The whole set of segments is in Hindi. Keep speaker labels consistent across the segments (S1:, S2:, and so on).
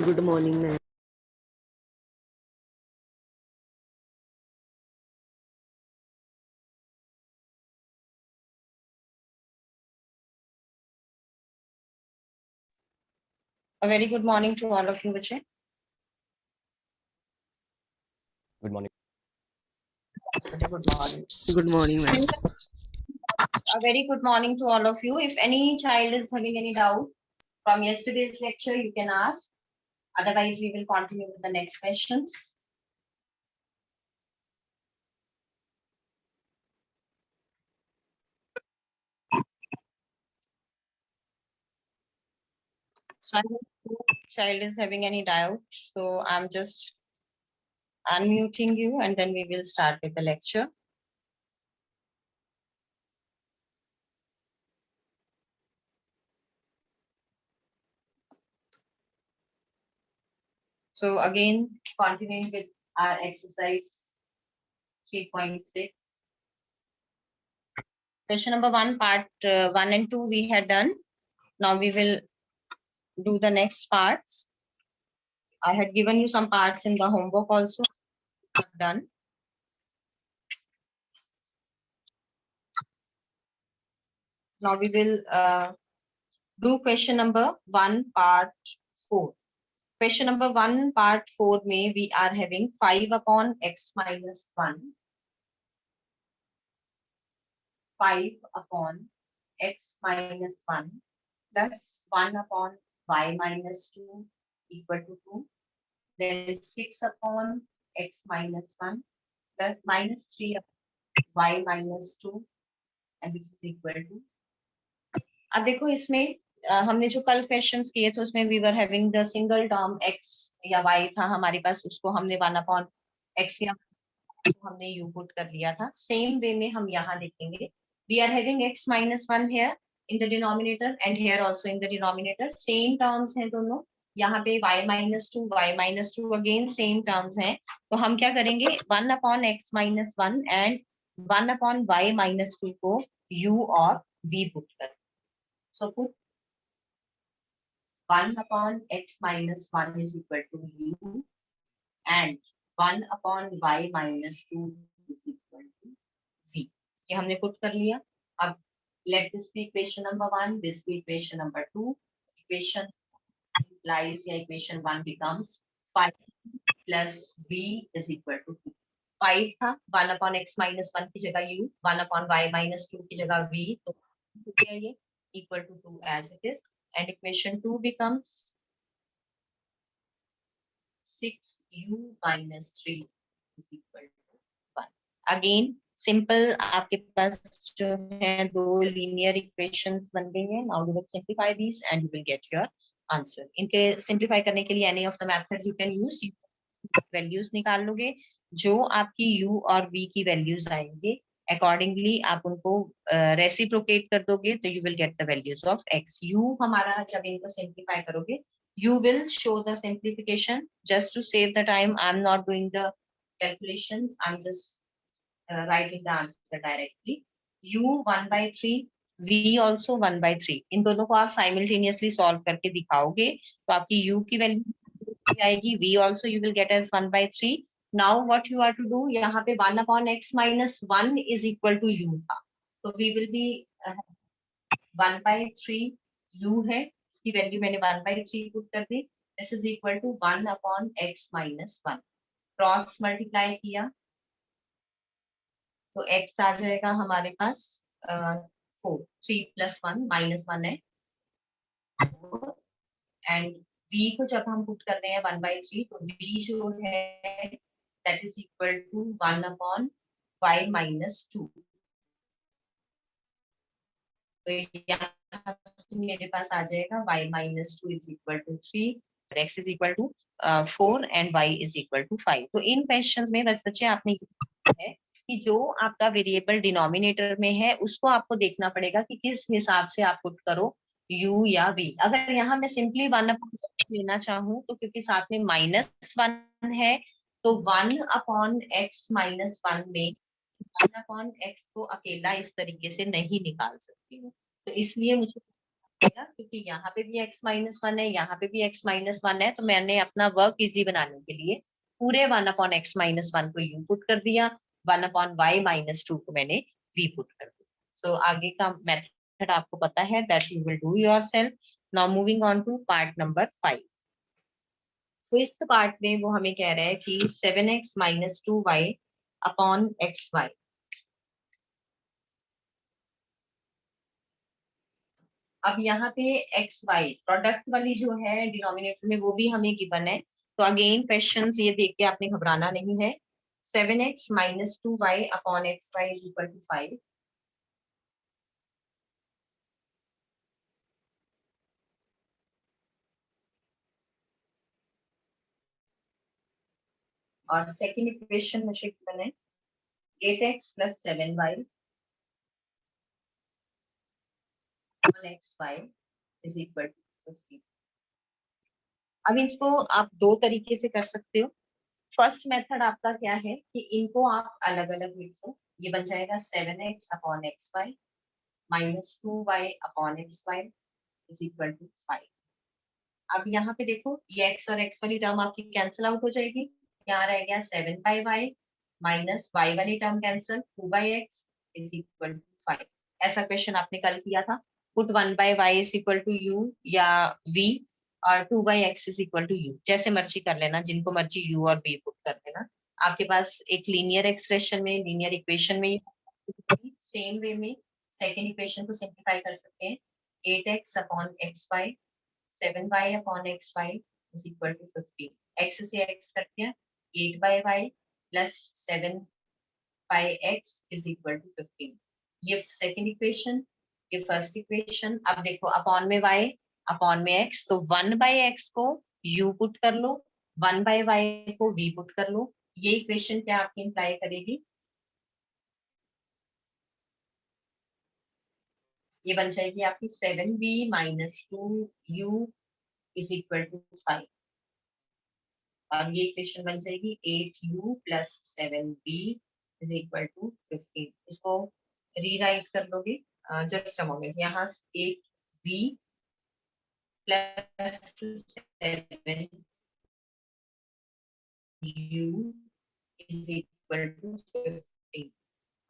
S1: Good morning, ma'am.
S2: A very good morning to all of you, Vijay.
S3: Good morning.
S2: Very good morning.
S1: Good morning, ma'am.
S2: A very good morning to all of you. If any child is having any doubt from yesterday's lecture, you can ask. Otherwise, we will continue with the next questions. So I hope no child is having any doubt. So I'm just unmuting you and then we will start with the lecture. So again, continuing with our exercise 3.6. Question number 1, part 1 and 2 we had done. Now we will do the next parts. I had given you some parts in the homework also. I've done. Now we will do question number 1, part 4. Question number 1, part 4 may we are having 5 upon x minus 1. 5 upon x minus 1 plus 1 upon y minus 2 equal to 2. Then 6 upon x minus 1 plus minus 3 upon y minus 2 and this is equal to. अब देखो इसमें हमने जो कल क्वेश्चंस किए थे उसमें we were having the single term x या y था हमारे पास, उसको हमने 1 अपॉन x या हमने u पुट कर लिया था. सेम वे में हम यहाँ देखेंगे. We are having x minus 1 here in the denominator and here also in the denominator. Same terms हैं दोनों. यहाँ पे y minus 2 again same terms हैं. तो हम क्या करेंगे, 1 upon x minus 1 and 1 upon y minus 2 को u और v पुट कर. So put 1 upon x minus 1 is equal to u and 1 upon y minus 2 is equal to v. ये हमने put कर लिया. अब let this be equation number 1, this be equation number 2. Equation implies या equation 1 becomes 5 plus v is equal to 2. 5 था, 1 upon x minus 1 की जगह u, 1 upon y minus 2 की जगह v, तो ये equal to 2 as it is, and equation 2 becomes 6u minus 3 is equal to 1. Again simple आपके पास जो है दो linear equations बन गई हैं. Now you will simplify these and you will get your answer. इनके simplify करने के लिए any of the methods you can use. values निकाल लोगे, जो आपकी u और v की values आएंगे accordingly आप उनको reciprocate कर दोगे तो you will get the values of x. u हमारा जब इनको simplify करोगे, you will show the simplification. Just to save the time, I'm not doing the calculations, I'm just writing the answer directly. u 1 by 3, v also 1 by 3. इन दोनों को आप simultaneously solve करके दिखाओगे तो आपकी u की value आएगी, v also you will get as 1 by 3. Now what you are to do, यहाँ पे 1 upon x minus 1 is equal to u था, तो we will be 1 by 3 u है, इसकी वैल्यू मैंने 1 by 3 पुट कर दी. This is equal to 1 upon x minus 1. Cross multiply किया तो x आ जाएगा हमारे पास 4. 3 plus 1 minus 1 है, एंड v को जब हम पुट कर रहे हैं 1 by 3 तो v जो है that is equal to 1 upon y minus 2. तो यहाँ से मेरे पास आ जाएगा y minus 2 is equal to 3, x is equal to 4 and y is equal to 5. तो इन क्वेश्चंस में बस बच्चे आपने है कि जो आपका वेरिएबल डिनोमिनेटर में है उसको आपको देखना पड़ेगा कि किस हिसाब से आप पुट करो u या v. अगर यहाँ मैं सिंपली 1 अपॉन लेना चाहूँ तो क्योंकि साथ में -1 है तो 1 अपॉन x minus 1 में 1 अपॉन x को अकेला इस तरीके से नहीं निकाल सकती हूँ, तो इसलिए मुझे क्योंकि यहाँ पे भी x माइनस वन है, यहाँ पे भी x माइनस वन है, तो मैंने अपना वर्क इजी बनाने के लिए पूरे 1/x माइनस वन को u पुट कर दिया, 1/y माइनस टू को मैंने v पुट कर दिया. सो आगे का मेथड आपको पता है, that you will do yourself. Now moving on to part number 5. तो इस पार्ट में वो हमें कह रहा है कि 7x minus 2y upon xy. अब यहाँ पे एक्स वाई प्रोडक्ट वाली जो है डिनोमिनेटर में वो भी हमें गिवन है. तो अगेन क्वेश्चन ये देख के आपने घबराना नहीं है. 7x minus 2y upon x y is equal to 5. और सेकेंड इक्वेशन मुझे गिवन है 8x plus 7y upon x y is equal to 15. अब इसको आप दो तरीके से कर सकते हो. फर्स्ट मेथड आपका क्या है कि इनको आप अलग अलग लिख लो. ये बन जाएगा 7x upon x y minus 2y upon x y is equal to 5. अब यहाँ पे देखो ये x और x वाली टर्म आपकी कैंसिल आउट हो जाएगी. यहाँ रह गया 7/y माइनस y वाली term cancel 2/x is equal to 5. ऐसा क्वेश्चन आपने कल किया था. Put 1/y is equal to u या v और 2/x is equal to u. जैसे मर्जी कर लेना, जिनको मर्जी u और v पुट कर देना. आपके पास एक लीनियर एक्सप्रेशन में, लीनियर इक्वेशन में सेम वे में सेकेंड इक्वेशन को सिंप्लीफाई कर सकते हैं. 8x upon x y 7y upon x y is equal to 15. x से x कट गया 8/y plus 7/x is equal to 15. ये सेकेंड इक्वेशन, ये फर्स्ट इक्वेशन. अब देखो अपॉन में y अपॉन में x, तो 1/x को u पुट कर लो, 1/y को v पुट कर लो. ये इक्वेशन क्या आपकी इंप्लाई करेगी? ये बन जाएगी आपकी 7b minus 2u is equal to 5. और ये इक्वेशन बन जाएगी 8u plus 7b is equal to 15. इसको रीराइट कर लोगे जस्ट अ मोमेंट. यहाँ 8v plus 7u is equal to 15.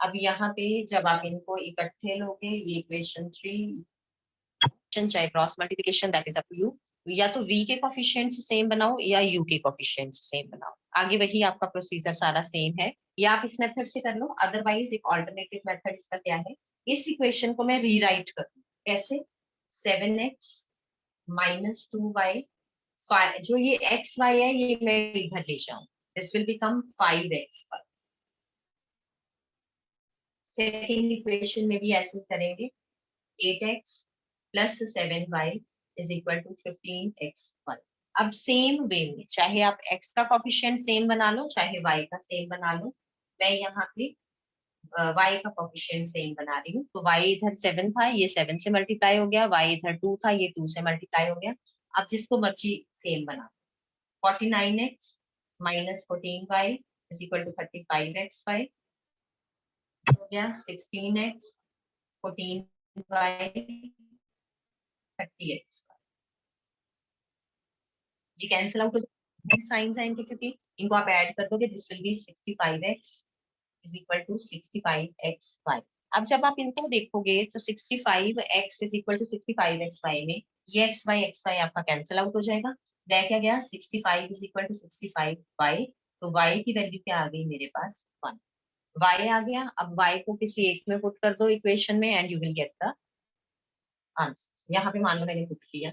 S2: अब यहाँ पे जब आप इनको इकट्ठे लोगे, ये इक्वेशन 3 चाहे cross multiplication, that is up to you. या तो v के कोफिशिएंट सेम बनाओ या u के कोफिशिएंट सेम बनाओ. आगे वही आपका प्रोसीजर सारा सेम है. या आप इस मेथड से कर लो, अदरवाइज एक ऑल्टरनेटिव मेथड इसका क्या है, इस इक्वेशन को मैं रीराइट करूँ. कैसे? 7x माइनस 2y, जो ये x y है ये मैं इधर ले जाऊं, this will become 5x. Second equation में भी ऐसे ही करेंगे. 8x plus 7y is equal to 15x1. अब सेम वे में चाहे आप x का कोफिशिएंट सेम बना लो, चाहे y का सेम बना लो. मैं यहाँ पे y का कोफिशिएंट सेम बना रही हूँ. तो y इधर 7 था, ये 7 से मल्टीप्लाई हो गया. y इधर 2 था, ये 2 से मल्टीप्लाई हो गया. अब जिसको मर्जी सेम बना. 49x minus 14y is equal to 35xy हो गया. 16x 14y 30x. ये कैंसिल आउट हो जाए साइंस है इनके, क्योंकि इनको आप ऐड कर दोगे. This will be 65x is equal to 65xy. अब जब आप इनको देखोगे तो 65x is equal to 65xy में ये xy आपका कैंसिल आउट हो जाएगा. रह क्या गया? 65 इज इक्वल टू 65y. तो y की वैल्यू क्या आ गई मेरे पास? 1. y आ गया. अब y को किसी एक में पुट कर दो इक्वेशन में and you will get the answer. यहाँ पे मान लो मैंने पुट किया,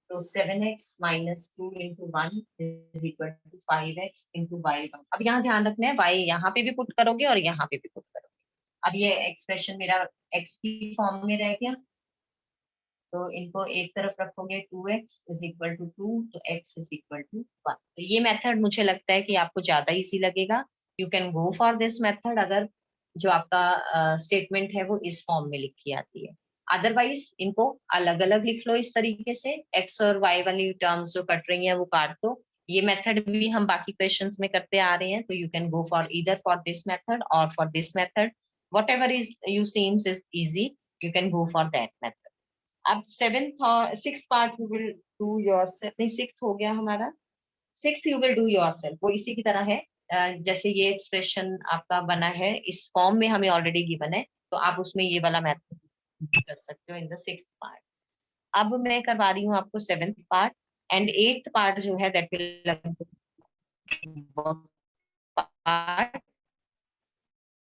S2: तो 7x minus 2 into 1 is equal to 5x into y. अब यहाँ ध्यान रखना है, y यहाँ पे भी पुट करोगे और यहाँ पे भी पुट करोगे. अब ये एक्सप्रेशन मेरा x की फॉर्म में रह गया, तो इनको एक तरफ रखोगे 2x इज इक्वल टू 2, तो x इज इक्वल टू 1. तो ये मेथड मुझे लगता है कि आपको ज्यादा इजी लगेगा. You can go for this method अगर जो आपका स्टेटमेंट है वो इस फॉर्म में लिखी आती है. अदरवाइज इनको अलग अलग लिख लो इस तरीके से. x और y वाली टर्म्स जो कट रही हैं वो काट दो. ये मेथड भी हम बाकी क्वेश्चंस में करते आ रहे हैं. तो you can go for either for this method और for this method. What is you seems is easy, you can go for that method. अब 7th और 6th part you will do yourself, नहीं 6th हो गया हमारा, 6th you will do yourself. वो इसी की तरह है, जैसे ये एक्सप्रेशन आपका बना है इस फॉर्म में हमें ऑलरेडी गिवन है, तो आप उसमें ये वाला मेथड यूज कर सकते हो इन द 6th पार्ट। अब मैं करवा रही हूँ आपको 7th part and 8th part जो है दैट विल पार्ट।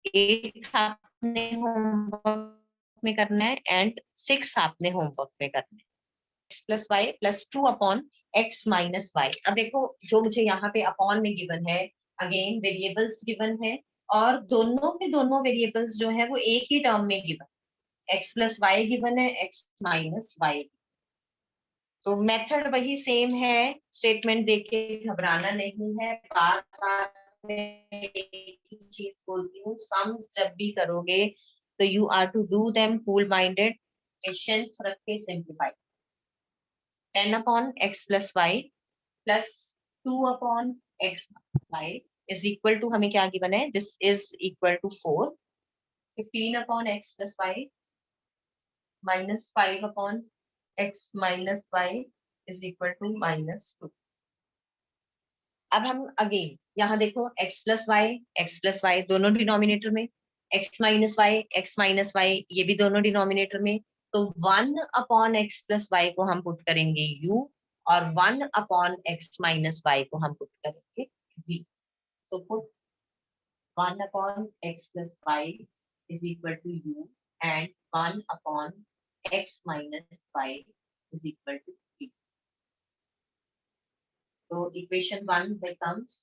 S2: 8th आपने होमवर्क में करना है एंड 6th आपने होमवर्क में करना है। x plus y plus 2 upon x minus y. अब देखो जो मुझे यहाँ पे अपॉन में गिवन है, अगेन वेरिएबल्स गिवन है और दोनों के दोनों वेरिएबल्स जो है वो एक ही टर्म में given, x plus y given है, x माइनस वाई। तो मेथड वही सेम है, स्टेटमेंट देख के घबराना नहीं है। बार बार मैं एक ही चीज बोलती हूँ, सम्स जब भी करोगे तो you are to do them cool minded, patience रख के simplify. 10 upon x plus y plus 2 upon x y is equal to, हमें क्या गिवन है, this is equal to 4। 15 upon x plus y minus 5 upon x minus y is equal to -2। अब हम अगेन यहाँ देखो एक्स प्लस वाई दोनों डिनोमिनेटर में, एक्स माइनस वाई ये भी दोनों डिनोमिनेटर में, तो 1 अपॉन एक्स प्लस वाई को हम पुट करेंगे u और 1 अपॉन एक्स माइनस वाई को हम पुट करेंगे v। तो put 1 upon x plus y is equal to u and 1 upon x minus y is equal to v। तो इक्वेशन 1 becomes,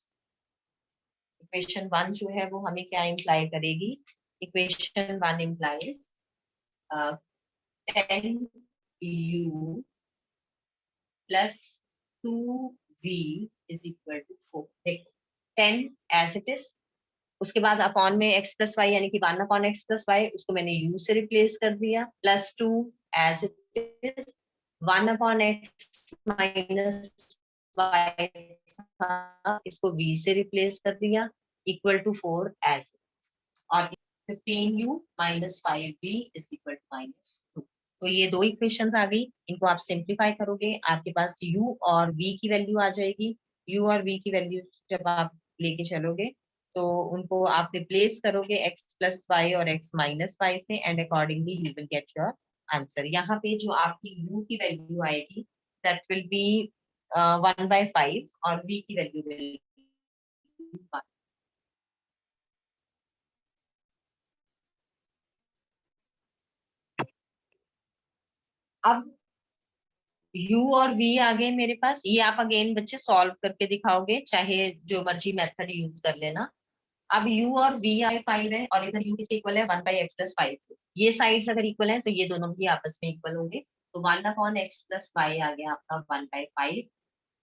S2: इक्वेशन 1 जो है वो हमें क्या इंप्लाई करेगी, equation 1 implies 10u plus 2v is equal to 4। देखो 10 एज इट इज, उसके बाद अपॉन में x प्लस वाई यानी कि 1 अपॉन एक्स प्लस वाई, उसको मैंने u से रिप्लेस कर दिया, plus 2 as it is, 1 upon x minus y इसको v से रिप्लेस कर दिया, इक्वल टू 4 एज, और 15u minus 5v is equal to -2। तो ये दो इक्वेशंस आ गई, इनको आप सिंप्लीफाई करोगे आपके पास u और v की वैल्यू आ जाएगी। u और v की वैल्यू जब आप लेके चलोगे तो उनको आप रिप्लेस करोगे x प्लस वाई और x माइनस वाई से and accordingly you will get your answer. यहाँ पे जो आपकी u की वैल्यू आएगी दैट विल बी 1/5 और v की वैल्यू विल बी 1। अब u और v आ गए मेरे पास, ये आप अगेन बच्चे सॉल्व करके दिखाओगे, चाहे जो मर्जी मेथड यूज कर लेना। अब u और v आए 5 है और इधर u किसके इक्वल है, 1/x प्लस 5। ये साइड्स अगर इक्वल है तो ये दोनों भी आपस में इक्वल होंगे, तो 1 अपॉन एक्स प्लस वाई आ गया आपका 1/5,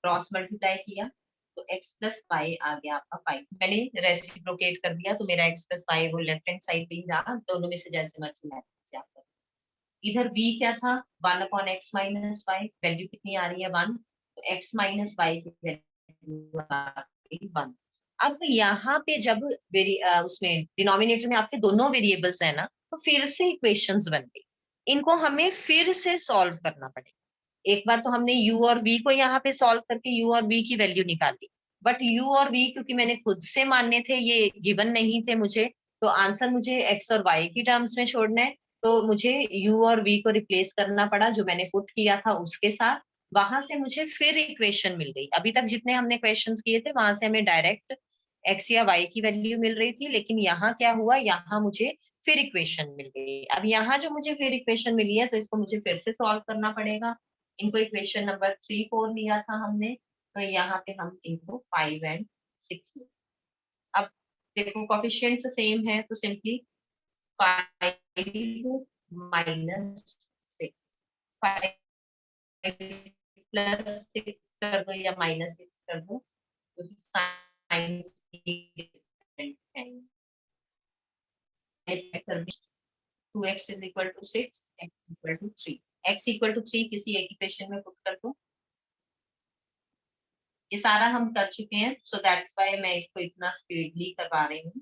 S2: क्रॉस मल्टीप्लाई किया तो x प्लस वाई आ गया आपका 5। मैंने रेसिप्रोकेट कर दिया तो मेरा x प्लस वाई वो लेफ्ट हैंड साइड पे ही रहा, दोनों में से जैसे मर्जी मैथ से आप करो। इधर v क्या था, 1 upon x minus y, value कितनी आ रही है 1, तो x माइनस वाई की वैल्यू आ गई 1। अब यहाँ पे जब उसमें डिनोमिनेटर में आपके दोनों वेरिएबल्स है ना, तो फिर से इक्वेशंस बन गई, इनको हमें फिर से सॉल्व करना पड़ेगा। एक बार तो हमने u और v को यहाँ पे सॉल्व करके u और v की वैल्यू निकाली, बट u और v क्योंकि मैंने खुद से मानने थे, ये गिवन नहीं थे मुझे, तो आंसर मुझे x और y की टर्म्स में छोड़ना है, तो मुझे u और v को रिप्लेस करना पड़ा जो मैंने पुट किया था उसके साथ। वहां से मुझे फिर इक्वेशन मिल गई, अभी तक जितने हमने क्वेश्चंस किए थे वहां से हमें डायरेक्ट x या y की वैल्यू मिल रही थी, लेकिन यहाँ क्या हुआ, यहाँ मुझे फिर इक्वेशन मिल गई। अब यहाँ जो मुझे फिर इक्वेशन मिली है तो इसको मुझे फिर से सॉल्व करना पड़ेगा। इनको इक्वेशन नंबर 3 4 लिया था हमने, तो यहाँ पे हम इनको 5 एंड 6 लिया। अब देखो कोफिशिएंट्स सेम है तो सिंपली 5 माइनस 6, 5 प्लस 6 कर दो या माइनस 6 कर दो, क्योंकि साइन डिफरेंट है। 2x is equal to 6, x equal to 3, x equal to 3 किसी एक इक्वेशन में पुट कर दो। ये सारा हम कर चुके हैं, सो दैट्स व्हाई मैं इसको इतना स्पीडली करवा रही हूँ।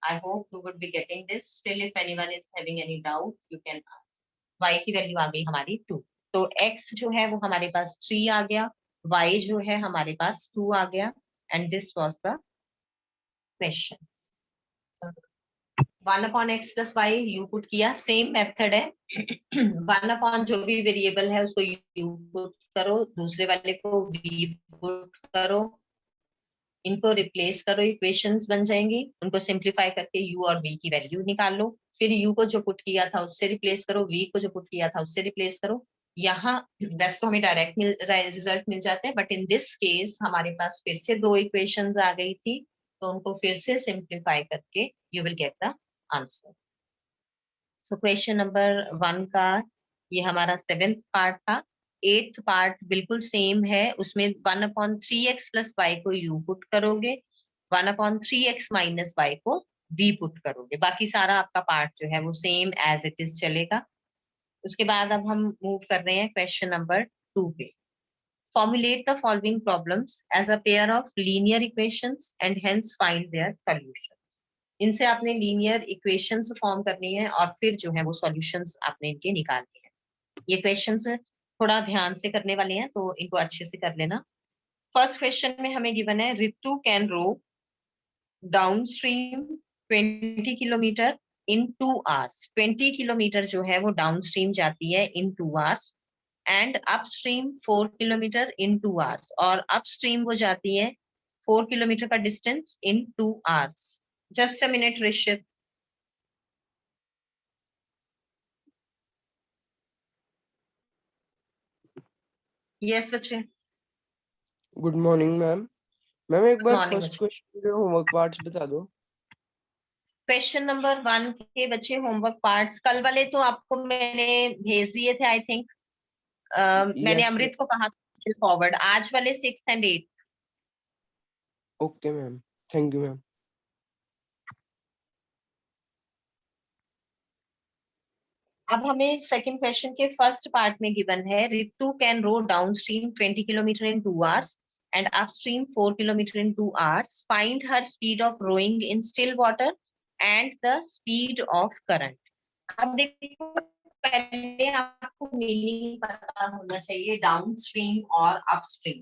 S2: I hope you would be getting this. Still, if anyone is having any doubt, you can ask. y की वैल्यू आ गई हमारी 2। तो x जो है वो हमारे पास 3 आ गया, y जो है हमारे पास 2 आ गया, and this was the question. 1/x+y you put किया, सेम मेथड है। 1 जो भी वेरिएबल है उसको यू पुट करो, दूसरे वाले को v पुट करो, इनको रिप्लेस करो, इक्वेशंस बन जाएंगी, उनको सिंप्लीफाई करके u और v की वैल्यू निकाल लो, फिर u को जो पुट किया था उससे रिप्लेस करो, v को जो पुट किया था उससे रिप्लेस करो। यहाँ वैसे तो हमें डायरेक्ट रिजल्ट मिल जाते हैं, बट इन दिस केस हमारे पास फिर से 2 इक्वेशंस आ गई थी, तो उनको फिर से सिंप्लीफाई करके you will get the answer. So question number 1 का ये हमारा 7th पार्ट था। 8th पार्ट बिल्कुल सेम है, उसमें 1/3x+y को u पुट करोगे, 1/3x - y को v पुट करोगे, बाकी सारा आपका पार्ट जो है वो सेम एज इट इज चलेगा। उसके बाद अब हम मूव कर रहे हैं क्वेश्चन नंबर 2 पे। Formulate the following problems as a pair of linear equations and hence find their solution. इनसे आपने लीनियर इक्वेशंस फॉर्म करनी है और फिर जो है वो सॉल्यूशंस आपने इनके निकालने हैं। ये क्वेश्चंस थोड़ा ध्यान से करने वाले हैं, तो इनको अच्छे से कर लेना। फर्स्ट क्वेश्चन में हमें गिवन है Ritu can row down stream 20 kilometre in 2 hours. 20 kilometre जो है वो डाउन स्ट्रीम जाती है in 2 hours, and upstream 4 kilometre in 2 hours, और अपस्ट्रीम वो जाती है 4 किलोमीटर का distance in 2 hours. Just a minute Rishit. Yes बच्चे।
S1: Good morning ma'am. मैम एक बार
S2: मॉर्निंग
S1: फर्स्ट
S2: बच्चे।
S1: क्वेश्चन के होमवर्क पार्ट्स बता दो।
S2: क्वेश्चन नंबर 1 के बच्चे होमवर्क पार्ट्स कल वाले तो आपको मैंने भेज दिए थे, आई थिंक। मैंने
S1: यस
S2: अमृत को कहा फॉरवर्ड। आज वाले 6 and 8।
S1: Okay ma'am, thank you ma'am.
S2: अब हमें सेकंड क्वेश्चन के फर्स्ट पार्ट में गिवन है Ritu can row down stream 20 kilometre in 2 hours and upstream 4 kilometre in 2 hours. Find her speed of rowing in still water and the speed of current. अब देखो, पहले आपको मीनिंग पता होना चाहिए डाउन स्ट्रीम और अपस्ट्रीम।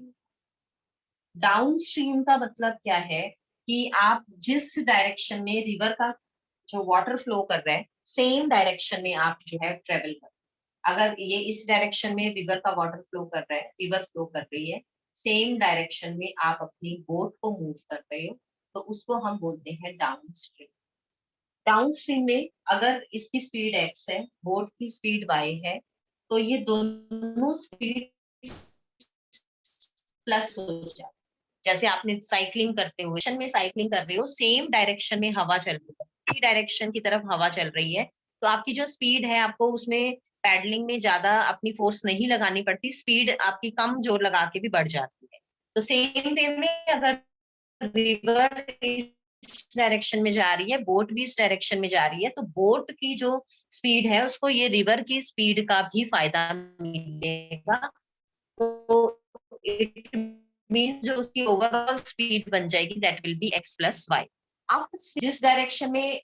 S2: डाउन स्ट्रीम का मतलब क्या है कि आप जिस डायरेक्शन में रिवर का जो वाटर फ्लो कर रहा है, सेम डायरेक्शन में आप जो है ट्रेवल कर। अगर ये इस डायरेक्शन में रिवर का वाटर फ्लो कर रहा है, रिवर फ्लो कर रही है, सेम डायरेक्शन में आप अपनी बोट को मूव कर रहे हो, तो उसको हम बोलते हैं डाउन स्ट्रीम। डाउन स्ट्रीम में अगर इसकी स्पीड x है, बोट की स्पीड y है, तो ये दोनों स्पीड प्लस हो जाए। जैसे आपने साइकिलिंग करते हुए में साइकिलिंग कर रहे हो, सेम डायरेक्शन में हवा चल रही है, डायरेक्शन की तरफ हवा चल रही है, तो आपकी जो स्पीड है, आपको उसमें पैडलिंग में ज्यादा अपनी फोर्स नहीं लगानी पड़ती, स्पीड आपकी कम जोर लगा के भी बढ़ जाती है। तो सेम वे में अगर रिवर इस डायरेक्शन में जा रही है, बोट भी इस डायरेक्शन में जा रही है, तो बोट की जो स्पीड है उसको ये रिवर की स्पीड का भी फायदा मिलेगा। तो इट मीन जो उसकी ओवरऑल स्पीड बन जाएगी दैट विल बी x+y। आप जिस डायरेक्शन में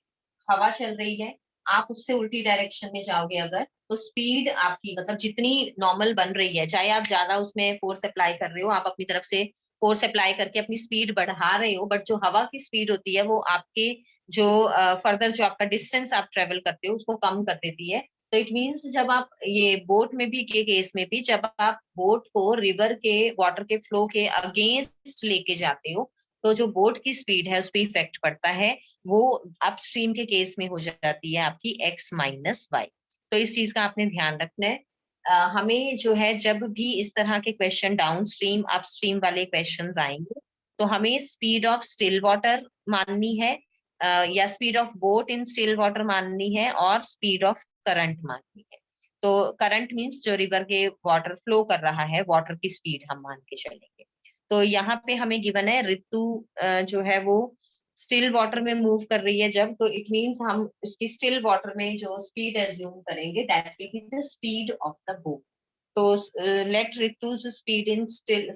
S2: हवा चल रही है, आप उससे उल्टी डायरेक्शन में जाओगे अगर, तो स्पीड आपकी मतलब जितनी नॉर्मल बन रही है, चाहे आप ज्यादा उसमें फोर्स अप्लाई कर रहे हो, आप अपनी तरफ से फोर्स अप्लाई करके अपनी स्पीड बढ़ा रहे हो, बट जो हवा की स्पीड होती है वो आपके जो फर्दर जो आपका डिस्टेंस आप ट्रेवल करते हो उसको कम कर देती है। तो इट मीन्स जब आप ये बोट में भी के केस में भी जब आप बोट को रिवर के वाटर के फ्लो के अगेंस्ट लेके जाते हो, तो जो बोट की स्पीड है उस पर इफेक्ट पड़ता है, वो अपस्ट्रीम के केस में हो जाती है आपकी x-y। तो इस चीज का आपने ध्यान रखना है। हमें जो है जब भी इस तरह के क्वेश्चन डाउन स्ट्रीम अपस्ट्रीम वाले क्वेश्चन आएंगे, तो हमें स्पीड ऑफ स्टिल वाटर माननी है, या speed of boat in still water माननी है, और स्पीड ऑफ करंट माननी है। तो करंट मींस जो रिवर के वाटर फ्लो कर रहा है, वाटर की स्पीड हम मान के चलेंगे। तो यहाँ पे हमें गिवन है ऋतु जो है वो स्टिल वाटर में मूव कर रही है जब, तो इट मींस हम उसकी स्टिल वाटर में जो स्पीड एज्यूम करेंगे that will be the speed of the boat. तो let Ritu speed in still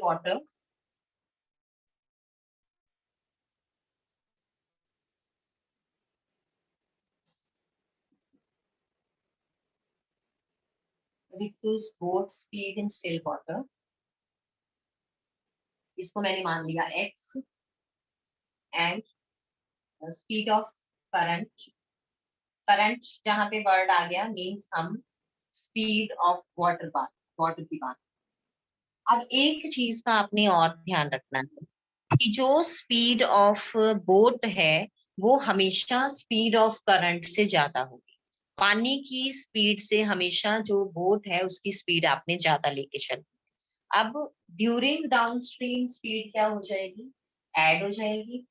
S2: water Ritu's boat speed in still water, इसको मैंने मान लिया x, and speed of current, current जहां पे वर्ड आ गया मीन्स हम स्पीड ऑफ वाटर की बात। अब एक चीज का आपने और ध्यान रखना है कि जो स्पीड ऑफ बोट है वो हमेशा स्पीड ऑफ करंट से ज्यादा होगी। पानी की स्पीड से हमेशा जो बोट है उसकी स्पीड आपने ज्यादा लेके चलनी। अब ड्यूरिंग डाउनस्ट्रीम स्पीड क्या हो जाएगी, ऐड हो जाएगी,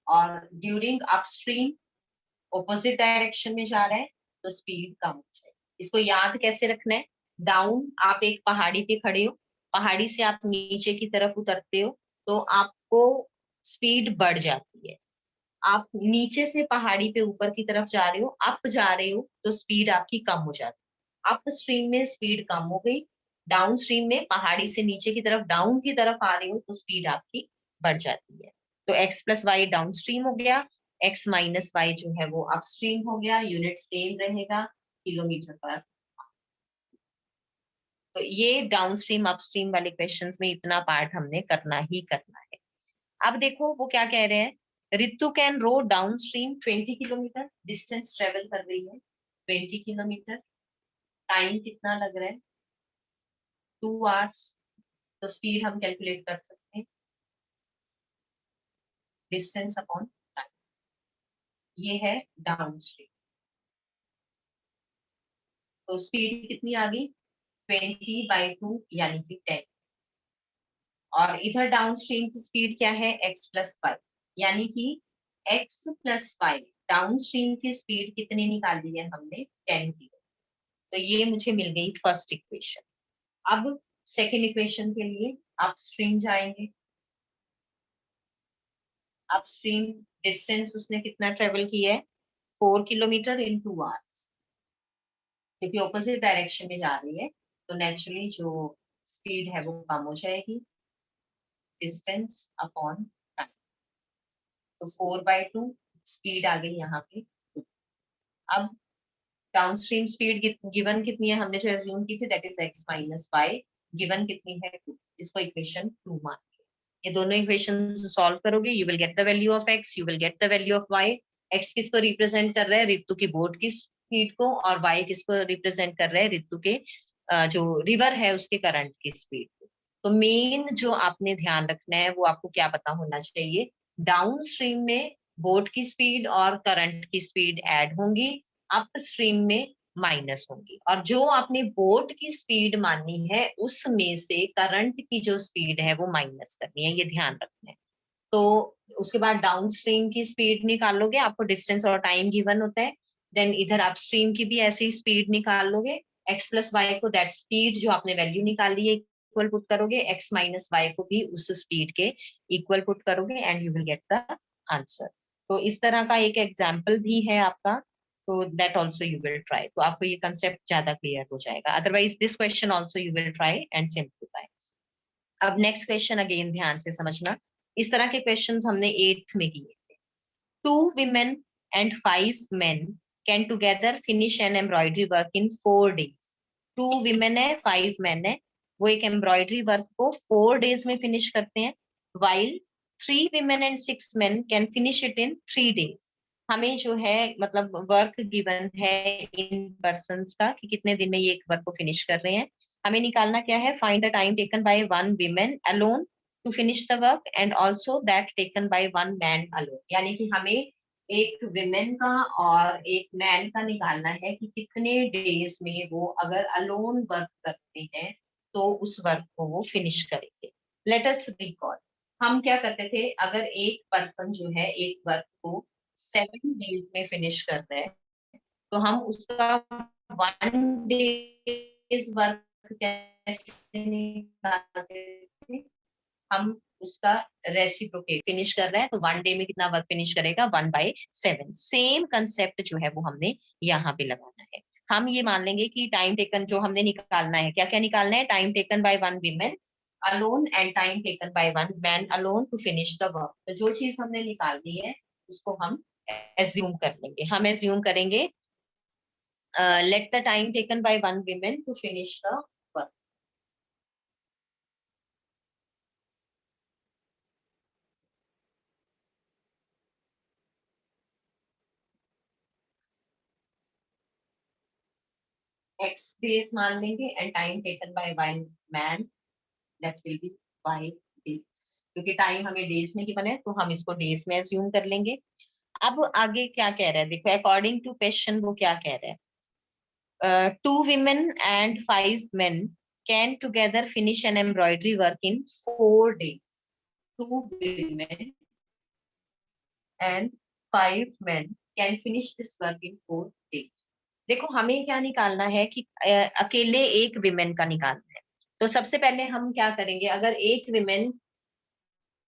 S2: और ड्यूरिंग अपस्ट्रीम ऑपोजिट डायरेक्शन में जा रहा है तो स्पीड कम हो जाएगी। इसको याद कैसे रखना है, डाउन आप एक पहाड़ी पे खड़े हो, पहाड़ी से आप नीचे की तरफ उतरते हो तो आपको स्पीड बढ़ जाती है। आप नीचे से पहाड़ी पे ऊपर की तरफ जा रहे हो, अप जा रहे हो तो स्पीड आपकी कम हो जाती है। अप स्ट्रीम में स्पीड कम हो गई, डाउन स्ट्रीम में पहाड़ी से नीचे की तरफ डाउन की तरफ आ रहे हो तो स्पीड आपकी बढ़ जाती है। तो x plus y downstream हो गया, x माइनस वाई जो है वो अप स्ट्रीम हो गया, यूनिट सेम रहेगा किलोमीटर पर। तो ये डाउन स्ट्रीम अप स्ट्रीम वाले क्वेश्चंस में इतना पार्ट हमने करना ही करना है। अब देखो वो क्या कह रहे हैं, Ritu can row down stream 20 kilometre, distance travel कर रही है 20 किलोमीटर, टाइम कितना लग रहा है 2 आवर्स। तो स्पीड हम कैलकुलेट कर सकते हैं, डिस्टेंस अपॉन टाइम, ये है डाउन स्ट्रीम। तो स्पीड कितनी आ गई 20/2 यानी कि 10, और इधर डाउन स्ट्रीम की स्पीड क्या है x प्लस वाई, यानी कि x plus y downstream की स्पीड कितनी निकाली है हमने 10 की। तो ये मुझे मिल गई फर्स्ट इक्वेशन। अब सेकेंड इक्वेशन के लिए अपस्ट्रीम जाएंगे, अपस्ट्रीम डिस्टेंस उसने कितना ट्रेवल किया है 4 किलोमीटर इन 2 आवर्स, क्योंकि ऑपोजिट डायरेक्शन में जा रही है तो नेचुरली जो स्पीड है वो कम हो जाएगी, डिस्टेंस अपॉन टाइम। तो 4/2 स्पीड आ गई यहाँ पे 2। अब डाउनस्ट्रीम स्पीड गिवन कितनी है हमने जो एज्यूम की थी that is x minus y, given कितनी है 2, इसको इक्वेशन 2 मान के ये दोनों इक्वेशन सॉल्व करोगे, you will get the value of x, you will get the value of y। x किसको रिप्रेजेंट कर रहा है, ऋतु की बोट की स्पीड को, और y किसको रिप्रेजेंट कर रहा है, ऋतु के जो रिवर है उसके करंट की स्पीड को। तो मेन जो आपने ध्यान रखना है वो आपको क्या पता होना चाहिए, डाउन स्ट्रीम में बोट की स्पीड और करंट की स्पीड ऐड होंगी, अप स्ट्रीम में माइनस होंगी, और जो आपने बोट की स्पीड माननी है उसमें से करंट की जो स्पीड है वो माइनस करनी है, ये ध्यान रखना है। तो उसके बाद डाउन स्ट्रीम की स्पीड निकालोगे, आपको डिस्टेंस और टाइम गिवन होता है, देन इधर अपस्ट्रीम की भी ऐसी स्पीड निकाल लोगे, x प्लस वाई को दैट स्पीड जो आपने वैल्यू निकाली है इक्वल पुट करोगे, x माइनस वाई को भी उस स्पीड के इक्वल पुट करोगे and you will get the answer. तो इस तरह का एक एग्जाम्पल भी है आपका, तो that also you will try, तो आपको ये कंसेप्ट ज्यादा क्लियर हो जाएगा। Otherwise this question also you will try and simplify. अब नेक्स्ट क्वेश्चन अगेन ध्यान से समझना, इस तरह के क्वेश्चंस हमने 8th में किए थे। 2 women and 5 men can together finish an embroidery work in 4 days। 2 women है 5 men है, वो एक एम्ब्रॉयडरी वर्क को 4 days में फिनिश करते हैं, while 3 women and 6 men can finish it in 3 days। हमें जो है मतलब वर्क गिवन है इन पर्संस का कि कितने दिन में ये एक वर्क को फिनिश कर रहे हैं, हमें निकालना क्या है, find the time taken by one women alone to finish the work and also that taken by one man alone. यानी कि हमें एक विमेन का और एक मैन का निकालना है कि कितने डेज में वो अगर अलोन वर्क करते हैं तो उस वर्क को वो फिनिश करेंगे। लेट अस रिकॉल, हम क्या करते थे, अगर एक पर्सन जो है एक वर्क को 7 डेज में फिनिश कर रहा है तो हम उसका 1 डेज वर्क कैसे निकालते थे, हम उसका रेसिप्रोकेट फिनिश कर रहा है तो 1 डे में कितना वर्क फिनिश करेगा 1/7। सेम कंसेप्ट जो है वो हमने यहाँ पे लगाना है। हम ये मान लेंगे कि टाइम टेकन जो हमने निकालना है, क्या क्या निकालना है, time taken by one women alone and time taken by one man alone to finish the work. तो जो चीज हमने निकालनी है उसको हम assume कर लेंगे. हम assume करेंगे let the time taken by one woman to finish the work. X days मान लेंगे and time taken by one man that will be y days. क्योंकि टाइम हमें डेज में गिवन है तो हम इसको डेज में assume कर लेंगे. अब आगे क्या कह रहा है देखो, अकॉर्डिंग टू क्वेश्चन वो क्या कह रहा है. 2 women and 5 men can together finish an embroidery work in 4 days. 2 women and 5 men can finish this work in 4 days. देखो हमें क्या निकालना है कि अकेले एक विमेन का निकालना है. तो सबसे पहले हम क्या करेंगे, अगर एक विमेन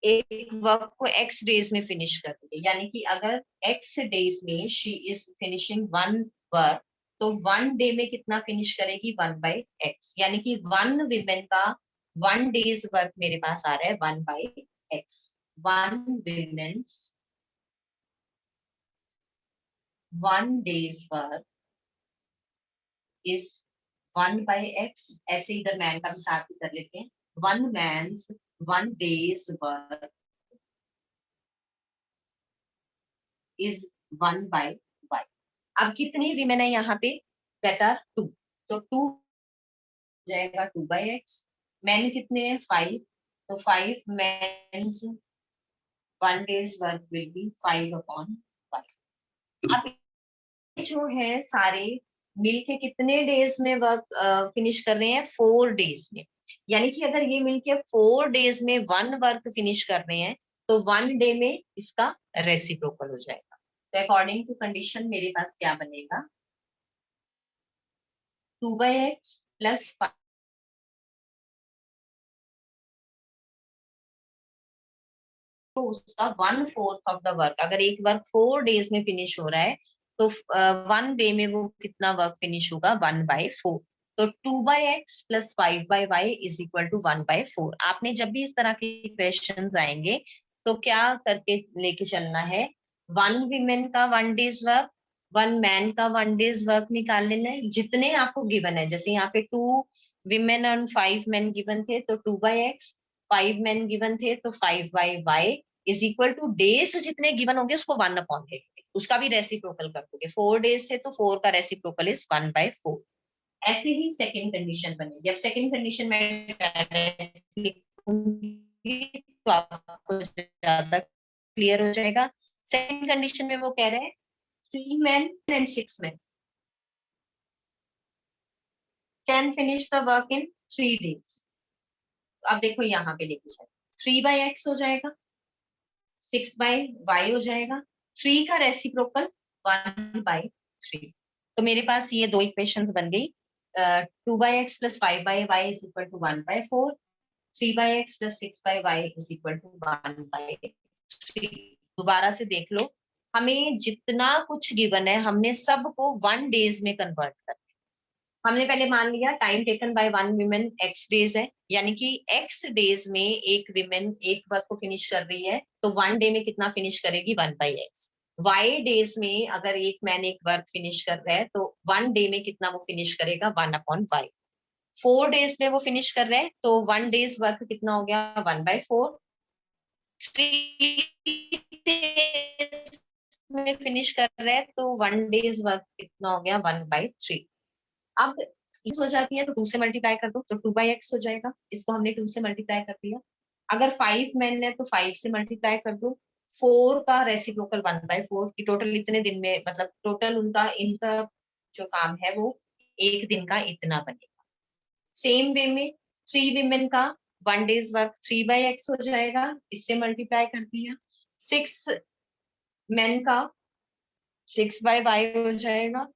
S2: एक वर्क को x डेज में फिनिश कर देगी, यानी कि अगर x डेज में she is finishing one work, तो 1 डे में कितना फिनिश करेगी 1/x, यानी कि 1 विमेन का 1 डेज वर्क मेरे पास आ रहा है 1/x. 1 women's 1 days work is 1/x. ऐसे इधर मैन का भी साथ ही कर लेते हैं. 1 man's 1 day's work is 1/y. अब कितनी विमेन है यहाँ पे, that are 2, तो 2 जाएगा 2/x. मैन कितने हैं 5, तो 5 men's 1 day's work will be 5/y. अब जो है सारे मिलके कितने डेज में वर्क फिनिश कर रहे हैं, 4 डेज में. यानी कि अगर ये मिलके 4 डेज में 1 वर्क फिनिश कर रहे हैं तो 1 डे में इसका रेसिप्रोकल हो जाएगा. तो अकॉर्डिंग टू कंडीशन मेरे पास क्या बनेगा, 2/x प्लस 5 तो उसका 1/4 ऑफ द वर्क. अगर एक वर्क 4 डेज में फिनिश हो रहा है तो 1 डे में वो कितना वर्क फिनिश होगा 1/4. तो 2/x plus 5/y is equal to 1/4. आपने जब भी इस तरह के क्वेश्चंस आएंगे तो क्या करके लेके चलना है, 1 विमेन का 1 डेज वर्क, 1 मैन का 1 डेज वर्क निकाल लेना है जितने आपको गिवन है. जैसे यहाँ पे 2 विमेन एंड 5 मैन गिवन थे तो 2/x, 5 मैन गिवन थे तो 5/y is equal two days जितने गिवन होंगे उसको 1/8, उसका भी रेसिप्रोकल कर दोगे. 4 डेज थे तो 4 का रेसिप्रोकल इज 1/4. ऐसे ही सेकंड कंडीशन बनेगी. अब सेकंड कंडीशन में लिखूंगी तो आपको ज्यादा क्लियर हो जाएगा. सेकंड कंडीशन में वो कह रहे हैं 3 men and 6 men can finish the work in 3 days. अब देखो यहाँ पे लेके जाए 3/x हो जाएगा, 6/y हो जाएगा, 3 का रेसिप्रोकल 1/3. तो मेरे पास ये दो इक्वेशंस बन गई. 2/x plus 5/y is equal to 1/4, 3/x plus 6/y is equal to 1/3. दोबारा से देख लो, हमें जितना कुछ गिवन है हमने सबको 1 डेज में कन्वर्ट कर. हमने पहले मान लिया time taken bye 1 women x days है, यानी कि x डेज में एक विमेन एक वर्क को फिनिश कर रही है तो 1 डे में कितना फिनिश करेगी 1/x. y डेज में अगर एक मैन एक वर्क फिनिश कर रहा है तो 1 डे में कितना वो फिनिश करेगा 1/y. 4 डेज में वो फिनिश कर रहे हैं तो 1 डेज वर्क कितना हो गया 1/4. 3 डेज में फिनिश कर रहे हैं तो 1 डेज वर्क कितना हो गया 1/3. अब इस हो जाती है तो 2 से मल्टीप्लाई कर दो तो 2/x हो जाएगा. इसको हमने 2 से मल्टीप्लाई कर दिया. अगर 5 मैन है तो 5 से मल्टीप्लाई कर दो. 4 का रेसिप्रोकल 1/4 की टोटल इतने दिन में, मतलब टोटल उनका इनका जो काम है वो एक दिन का इतना बनेगा. सेम वे में 3 विमेन का 1 डेज वर्क 3/x हो जाएगा, इससे मल्टीप्लाई कर दिया. 6 मैन का 6/y हो जाएगा.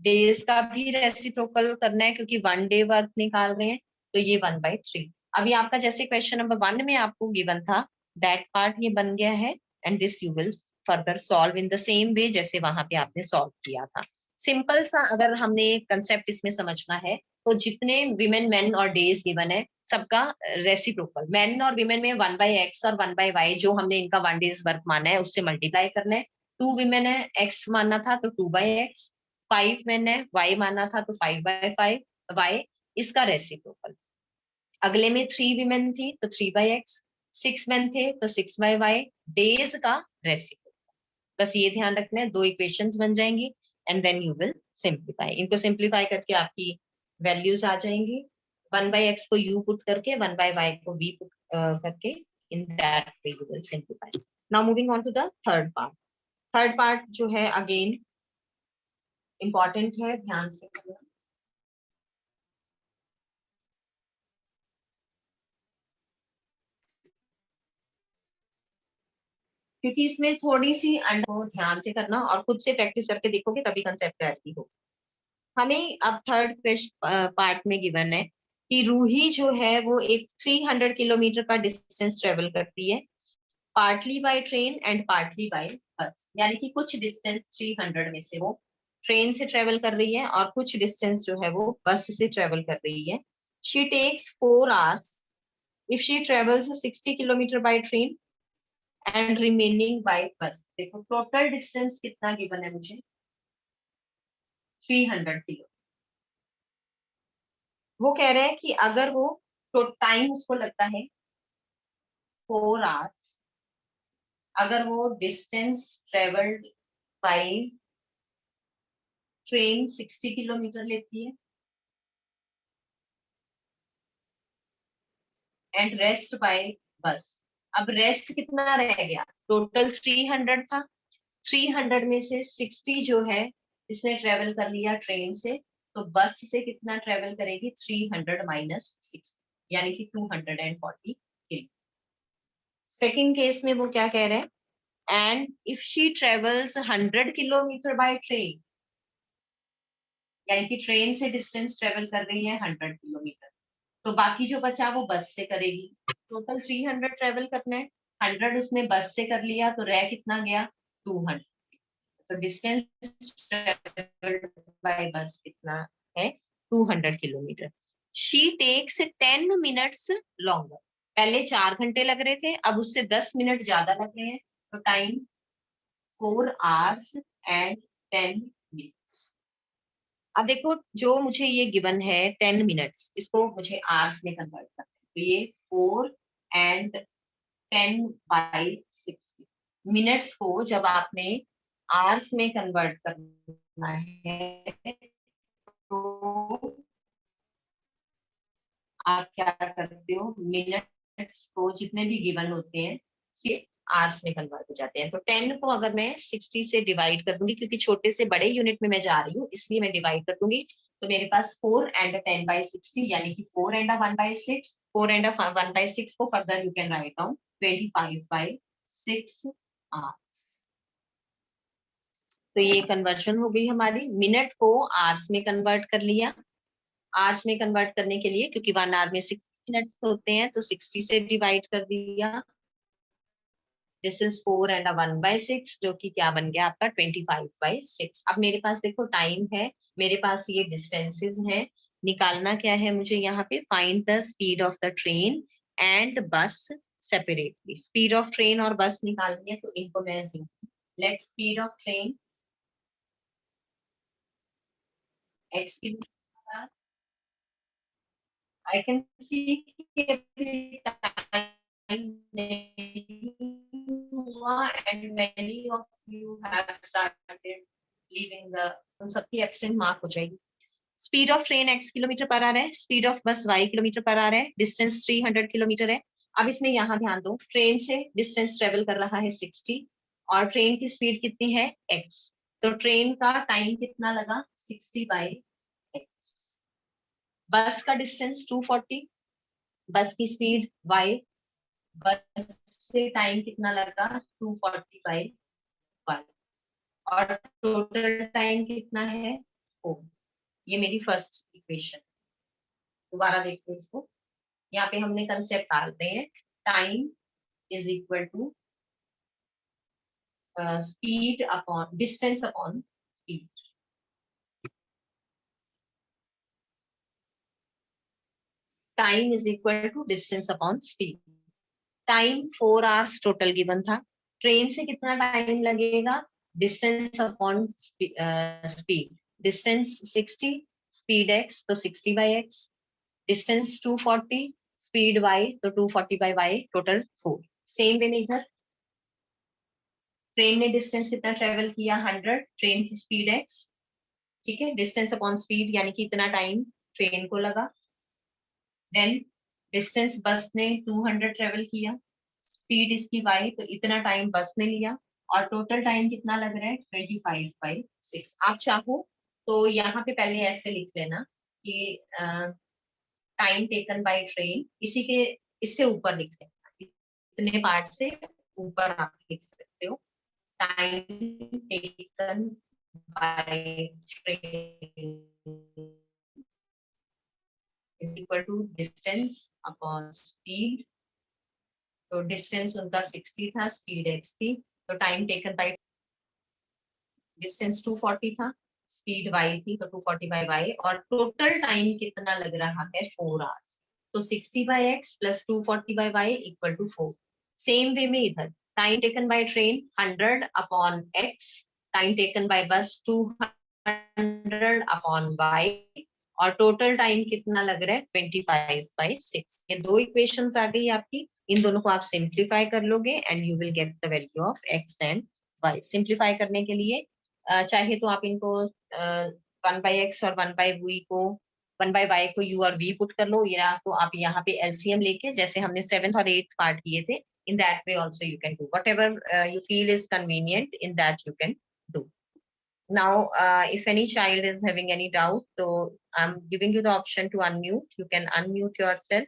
S2: डेज का भी रेसिप्रोकल करना है क्योंकि 1 डे वर्क निकाल रहे हैं तो ये 1/3. अभी आपका जैसे क्वेश्चन नंबर 1 में आपको गिवन था दैट पार्ट ये बन गया है and this you will further solve in the same way जैसे वहां पे आपने सॉल्व किया था. सिंपल सा अगर हमने कंसेप्ट इसमें समझना है तो जितने विमेन मेन और डेज गिवन है सबका रेसिप्रोकल, मेन और विमेन में 1/x और 1/y जो हमने इनका 1 डेज वर्क माना है उससे मल्टीप्लाई करना है। 2 विमेन है, x माना था तो 2/x, 5 मेन है, y माना था तो 5/5 y, इसका रेसिप्रोकल। अगले में 3 विमेन थी तो 3/x, 6 मेन थे तो 6/y, डेज का रेसिप्रोकल। बस ये ध्यान रखना है, 2 इक्वेशंस बन जाएंगी and then you will simplify. इनको सिंप्लीफाई करके आपकी वैल्यूज आ जाएंगी। 1/x को u पुट करके 1/y को v पुट करके in that way you will simplify. Now moving on to the third part. Third part जो है अगेन इंपॉर्टेंट है, ध्यान से करना। क्योंकि इसमें थोड़ी सी को ध्यान से करना और खुद से प्रैक्टिस करके देखोगे तभी कंसेप्ट क्लैरिटी हो। हमें अब थर्ड पार्ट में गिवन है कि रूही जो है वो एक 300 किलोमीटर का डिस्टेंस ट्रेवल करती है, partly bye train and partly bye बस। यानी कि कुछ डिस्टेंस 300 में से वो ट्रेन से ट्रेवल कर रही है और कुछ डिस्टेंस जो है वो बस से ट्रेवल कर रही है। She takes 4 hours if she travels 60 kilometre by train and remaining by bus. देखो टोटल डिस्टेंस कितना गिवन है मुझे, 300 किलो। वो कह रहे हैं कि अगर वो तो टाइम उसको लगता है 4 hours, अगर वो distance travelled by train 60 kilometre लेती है एंड रेस्ट बाय बस। अब रेस्ट कितना रह गया, टोटल 300 था, 300 में से 60 जो है इसने ट्रेवल कर लिया ट्रेन से, तो बस से कितना ट्रेवल करेगी, 300 माइनस 60 यानी कि 240 किलो। सेकेंड केस में वो क्या कह रहे हैं, and if she travels 100 kilometre by train, यानी कि ट्रेन से डिस्टेंस ट्रेवल कर रही है 100 किलोमीटर, तो बाकी जो बचा वो बस से करेगी। टोटल 300 ट्रेवल करना है, 100 उसने बस से कर लिया तो रह कितना गया, 200। तो डिस्टेंस ट्रेवल्ड बाय बस कितना है, 200 kilometre. She takes 10 minutes longer. पहले 4 घंटे लग रहे थे, अब उससे 10 मिनट ज्यादा लग रहे हैं, तो टाइम 4 hours and 10 minutes। अब देखो जो मुझे ये गिवन है 10 मिनट्स, इसको मुझे आवर्स में कन्वर्ट करना है, तो ये 4 and 10/60। मिनट्स को जब आपने आवर्स में कन्वर्ट करना है तो आप क्या करते हो, मिनट्स को जितने भी गिवन होते हैं ये आवर्स में कन्वर्ट हो जाते हैं। तो 10 को अगर मैं 60 से डिवाइड कर दूंगी, क्योंकि छोटे से बड़े यूनिट में मैं जा रही हूँ इसलिए मैं डिवाइड कर दूंगी, तो मेरे पास 4 and 10/60 यानी कि 4 and 1/6, 4 and 1/6 को further you can write down 25/6 hours. तो ये कन्वर्जन हो गई हमारी, मिनट को आवर्स में कन्वर्ट कर लिया। आवर्स में कन्वर्ट करने के लिए क्योंकि 1 आवर में 60 मिनट्स होते हैं तो 60 से डिवाइड कर दिया। दिस इज 4 and 1/6 जो कि क्या बन गया आपका 25/6। अब मेरे पास देखो टाइम है, मेरे पास ये डिस्टेंसेस हैं, निकालना क्या है मुझे यहाँ पे, find the speed of the train and बस सेपरेटली। स्पीड ऑफ ट्रेन और बस निकालनी है तो इनको मैं let speed of train x की I can see कि time नहीं हुआ and many of you have started leaving the, उन सबकी एब्सेंट मार्क हो जाएगी। Speed of train x kilometre per hour है, स्पीड ऑफ बस y किलोमीटर पर आवर है, डिस्टेंस 300 किलोमीटर है। अब इसमें यहाँ ध्यान दो, ट्रेन से डिस्टेंस ट्रेवल कर रहा है 60 और ट्रेन की स्पीड कितनी है x, तो ट्रेन का टाइम कितना लगा 60/x। बस का डिस्टेंस 240, बस की स्पीड y, बस से टाइम कितना लगा 240/y और टोटल टाइम कितना है 4। ये मेरी फर्स्ट इक्वेशन। दोबारा देखते हैं इसको, यहाँ पे हमने कंसेप्ट डाल रहे हैं, time is equal to speed upon distance upon speed. Time is equal to distance upon speed. Time 4 hours total given था. ट्रेन से कितना टाइम लगेगा, distance upon speed. Distance 60, speed x तो 60 by x. Distance 240, speed y तो 240 by y, total 4. Same way में इधर ट्रेन ने डिस्टेंस कितना ट्रेवल किया 100, ट्रेन की स्पीड x, ठीक है. डिस्टेंस अपॉन स्पीड यानी कि इतना टाइम ट्रेन को लगा. देन डिस्टेंस बस ने 200 ट्रेवल किया, स्पीड इसकी y तो इतना टाइम बस ने लिया, और टोटल टाइम कितना लग रहा है 25 बाई 6. आप चाहो तो यहाँ पे पहले ऐसे लिख लेना कि टाइम टेकन बाय ट्रेन, इसी के इससे ऊपर लिख लेना, इतने पार्ट से ऊपर आप लिख सकते हो. Time taken by train is equal to distance upon speed. तो डिस्टेंस उनका 60 था, स्पीड x थी, तो टाइम टेकन बाय डिस्टेंस 240 था, स्पीड y थी, तो 240 बाय y, और टोटल टाइम कितना लग रहा है 4 आवर्स. तो 60 by x plus 240 by y equal to 4. Same way में इधर time taken by train 100 upon x, time taken by bus 200 upon y, और टोटल टाइम कितना लग रहा है 25 बाई 6. ये दो इक्वेशंस आ गई आपकी. इन दोनों को आप सिंप्लीफाई कर लोगे and you will get the value of x and y. Simplify करने के लिए चाहे तो आप इनको 1 बाई x और 1 बाई y को 1 बाई y को u और v पुट कर लो, या तो आप यहाँ पे LCM लेके जैसे हमने 7th और 8th पार्ट किए थे, in that way also you can do whatever you feel is convenient, in that you can do. Now if any child is having any doubt, so I'm giving you the option to unmute. You can unmute yourself